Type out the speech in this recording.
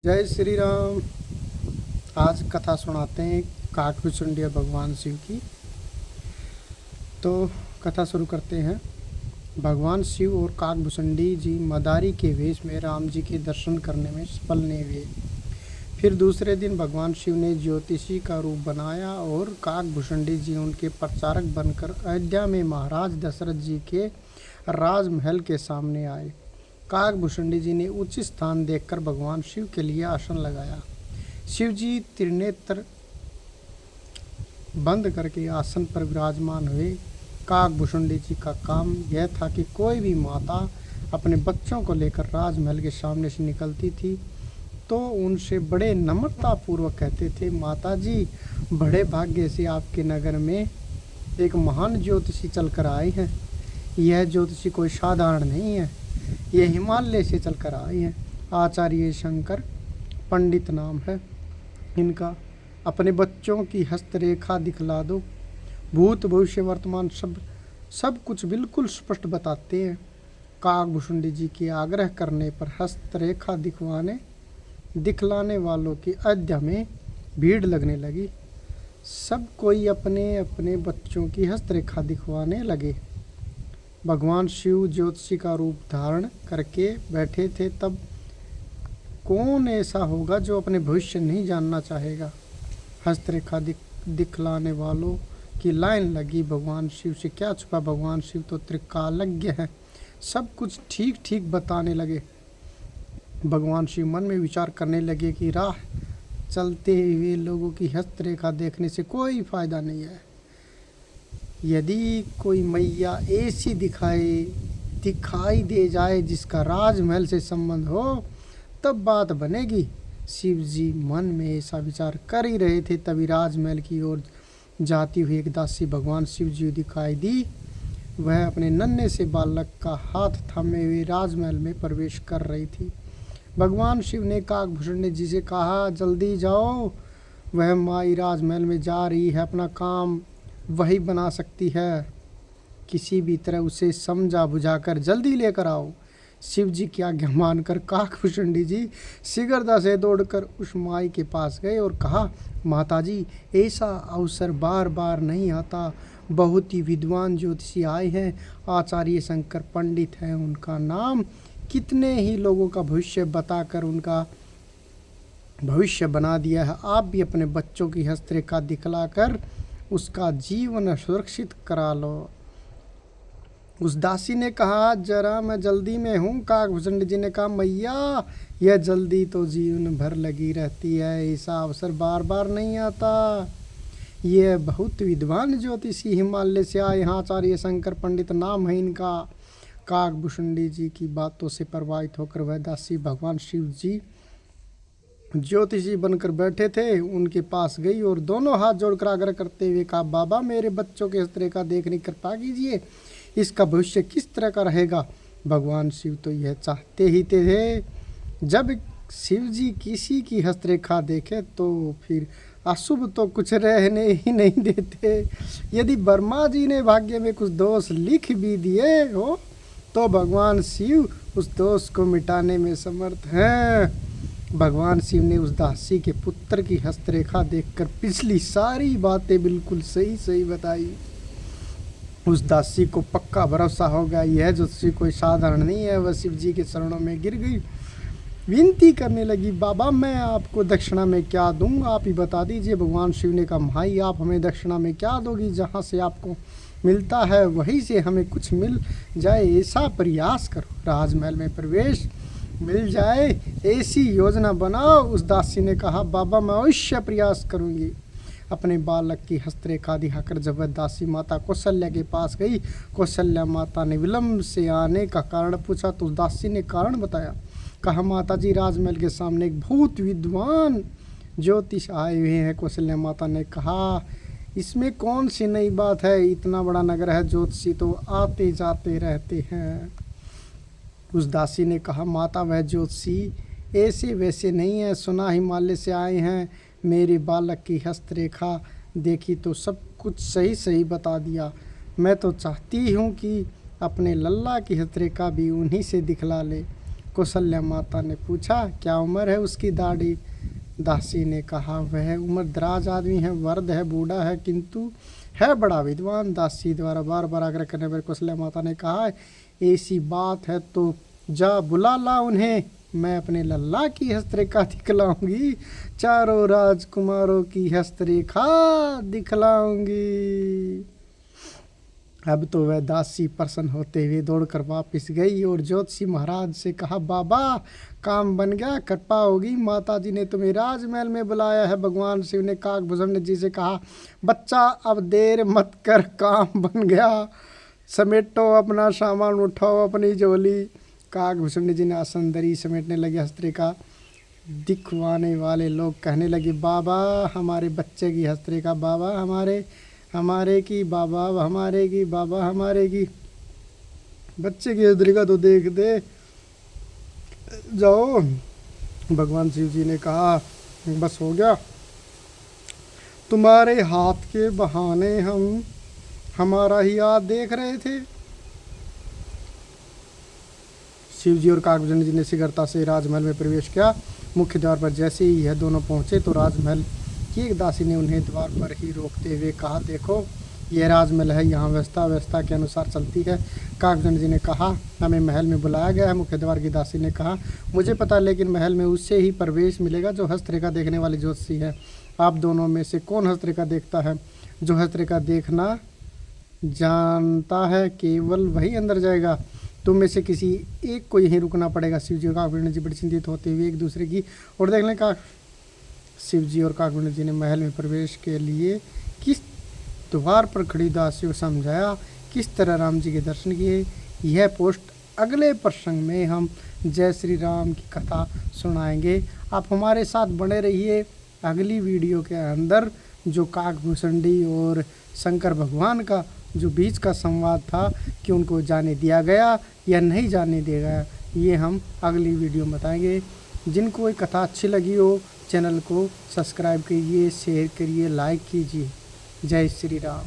जय श्री राम। आज कथा सुनाते हैं काकभुचुंडी भगवान शिव की। तो कथा शुरू करते हैं। भगवान शिव और काकभुचुंडी जी मदारी के वेश में राम जी के दर्शन करने में सफल नहीं हुए। फिर दूसरे दिन भगवान शिव ने ज्योतिषी का रूप बनाया और काकभुचुंडी जी उनके प्रचारक बनकर अयोध्या में महाराज दशरथ जी के राजमहल के सामने आए। काकभुचुंडी जी ने उचित स्थान देखकर भगवान शिव के लिए आसन लगाया। शिव जी त्रिनेत्र बंद करके आसन पर विराजमान हुए। काकभुचुंडी जी का काम यह था कि कोई भी माता अपने बच्चों को लेकर राजमहल के सामने से निकलती थी तो उनसे बड़े नम्रता पूर्वक कहते थे, माता जी बड़े भाग्य से आपके नगर में एक महान ज्योतिषी चलकर आए हैं। यह ज्योतिषी कोई साधारण नहीं है, ये हिमालय से चलकर आए हैं। आचार्य शंकर पंडित नाम है इनका। अपने बच्चों की हस्तरेखा दिखला दो। भूत भविष्य वर्तमान सब कुछ बिल्कुल स्पष्ट बताते हैं। काकभुचुंडी जी के आग्रह करने पर हस्तरेखा दिखलाने वालों की अयोध्या में भीड़ लगने लगी। सब कोई अपने अपने बच्चों की हस्तरेखा दिखवाने लगे। भगवान शिव ज्योतिषी का रूप धारण करके बैठे थे, तब कौन ऐसा होगा जो अपने भविष्य नहीं जानना चाहेगा। हस्तरेखा दिखलाने वालों की लाइन लगी। भगवान शिव से क्या छुपा, भगवान शिव तो त्रिकालज्ञ हैं, सब कुछ ठीक ठीक बताने लगे। भगवान शिव मन में विचार करने लगे कि राह चलते हुए लोगों की हस्तरेखा देखने से कोई फायदा नहीं है। यदि कोई मैया ऐसी दिखाई दे जाए जिसका राजमहल से संबंध हो तब बात बनेगी। शिव जी मन में ऐसा विचार कर ही रहे थे, तभी राजमहल की ओर जाती हुई एक दासी भगवान शिव जी दिखाई दी। वह अपने नन्हे से बालक का हाथ थामे हुए राजमहल में प्रवेश कर रही थी। भगवान शिव ने काकभुचुंडी जी से कहा, जल्दी जाओ, वह माई राजमहल में जा रही है, अपना काम वही बना सकती है। किसी भी तरह उसे समझा बुझाकर जल्दी लेकर आओ। शिव जी की आज्ञा मानकर काकभुचुंडी जी शीघ्रता से दौड़कर उस माई के पास गए और कहा, माता जी ऐसा अवसर बार बार नहीं आता। बहुत ही विद्वान ज्योतिषी आए हैं, आचार्य शंकर पंडित हैं उनका नाम। कितने ही लोगों का भविष्य बताकर उनका भविष्य बना दिया है। आप भी अपने बच्चों की हस्तरेखा दिखलाकर उसका जीवन सुरक्षित करा लो। उस दासी ने कहा, जरा मैं जल्दी में हूँ। काकभुचुंडी जी ने कहा, मैया यह जल्दी तो जीवन भर लगी रहती है, ऐसा अवसर बार बार नहीं आता। यह बहुत विद्वान ज्योतिषी हिमालय से आए हैं, आचार्य शंकर पंडित नाम है इनका। काकभुचुंडी जी की बातों से प्रभावित होकर वह दासी भगवान शिव जी ज्योतिषी बनकर बैठे थे उनके पास गई और दोनों हाथ जोड़कर आग्रह करते हुए कहा, बाबा मेरे बच्चों के हस्तरेखा देखने की कृपा कीजिए, इसका भविष्य किस तरह का रहेगा। भगवान शिव तो यह चाहते ही थे, जब शिव जी किसी की हस्तरेखा देखे तो फिर अशुभ तो कुछ रहने ही नहीं देते। यदि ब्रह्मा जी ने भाग्य में कुछ दोष लिख भी दिए हो तो भगवान शिव उस दोष को मिटाने में समर्थ हैं। भगवान शिव ने उस दासी के पुत्र की हस्तरेखा देखकर पिछली सारी बातें बिल्कुल सही सही बताई। उस दासी को पक्का भरोसा हो गया, यह ज्योतिषी कोई साधारण नहीं है। वह शिव जी के चरणों में गिर गई, विनती करने लगी, बाबा मैं आपको दक्षिणा में क्या दूं, आप ही बता दीजिए। भगवान शिव ने कहा, भाई आप हमें दक्षिणा में क्या दोगी, जहाँ से आपको मिलता है वहीं से हमें कुछ मिल जाए, ऐसा प्रयास करो। राजमहल में प्रवेश मिल जाए ऐसी योजना बनाओ। उस दासी ने कहा, बाबा मैं अवश्य प्रयास करूंगी। अपने बालक की हस्तरेखा दिखाकर जब वह दासी माता कौशल्या के पास गई, कौशल्या माता ने विलम्ब से आने का कारण पूछा तो उस दासी ने कारण बताया। कहा, माता जी राजमहल के सामने एक बहुत विद्वान ज्योतिष आए हुए हैं। कौशल्या माता ने कहा, इसमें कौन सी नई बात है, इतना बड़ा नगर है, ज्योतिषी तो आते जाते रहते हैं। उस दासी ने कहा, माता वह ज्योतिषी ऐसे वैसे नहीं है, सुना हिमालय से आए हैं, मेरे बालक की हस्तरेखा देखी तो सब कुछ सही सही बता दिया। मैं तो चाहती हूँ कि अपने लल्ला की हस्तरेखा भी उन्हीं से दिखला ले। कौशल्या माता ने पूछा, क्या उम्र है उसकी? दाढ़ी दासी ने कहा, वह उम्र दराज आदमी है, वृद्ध है, बूढ़ा है, किंतु है बड़ा विद्वान। दासी द्वारा बार बार आग्रह करने पर कौशल्या माता ने कहा, ऐसी बात है तो जा बुला ला उन्हें, मैं अपने लल्ला की हस्तरेखा दिखलाऊंगी, चारों राजकुमारों की हस्तरेखा दिखलाऊंगी। अब तो वह दासी प्रसन्न होते हुए दौड़कर वापस गई और ज्योतिषी महाराज से कहा, बाबा काम बन गया, कृपा होगी, माता जी ने तुम्हें राजमहल में बुलाया है। भगवान शिव ने काकभूषण जी से कहा, बच्चा अब देर मत कर, काम बन गया, समेटो अपना सामान, उठाओ अपनी झोली। काकभूषण जी ने आसनदरी समेटने लगे। हस्तरेखा दिखवाने वाले लोग कहने लगे, बाबा हमारे बच्चे की हस्तरेखा, बाबा हमारे की, बाबा हमारे की, बाबा हमारे की, बच्चे की हस्तरेखा तो देख दे, जाओ। भगवान शिव जी ने कहा, बस हो गया, तुम्हारे हाथ के बहाने हम हमारा ही हाथ देख रहे थे। शिव जी और काकभूषण जी ने शीघ्रता से राजमहल में प्रवेश किया। मुख्य द्वार पर जैसे ही यह दोनों पहुंचे तो राजमहल की एक दासी ने उन्हें द्वार पर ही रोकते हुए कहा, देखो यह राजमहल है, यहाँ व्यवस्था के अनुसार चलती है। काकभूषण जी ने कहा, हमें महल में बुलाया गया है। मुख्य द्वार की दासी ने कहा, मुझे पता है, लेकिन महल में उससे ही प्रवेश मिलेगा जो हस्तरेखा देखने वाली ज्योतिषी है। आप दोनों में से कौन हस्तरेखा देखता है? जो हस्तरेखा देखना जानता है केवल वही अंदर जाएगा। तुम में से किसी एक को यहीं रुकना पड़ेगा। शिव जी और काकभूषण जी बड़ी चिंतित होते हुए एक दूसरे की और देखने का। शिव जी और काकभूषण जी ने महल में प्रवेश के लिए किस द्वार पर खड़ी दासी को समझाया, किस तरह राम जी के दर्शन किए। यह पोस्ट अगले प्रसंग में हम जय श्री राम की कथा सुनाएंगे। आप हमारे साथ बने रहिए। अगली वीडियो के अंदर जो काकभूषण जी और शंकर भगवान का जो बीच का संवाद था कि उनको जाने दिया गया या नहीं जाने दिया गया, ये हम अगली वीडियो में बताएंगे। जिनको ये कथा अच्छी लगी हो चैनल को सब्सक्राइब करिए, शेयर करिए, लाइक कीजिए। जय श्री राम।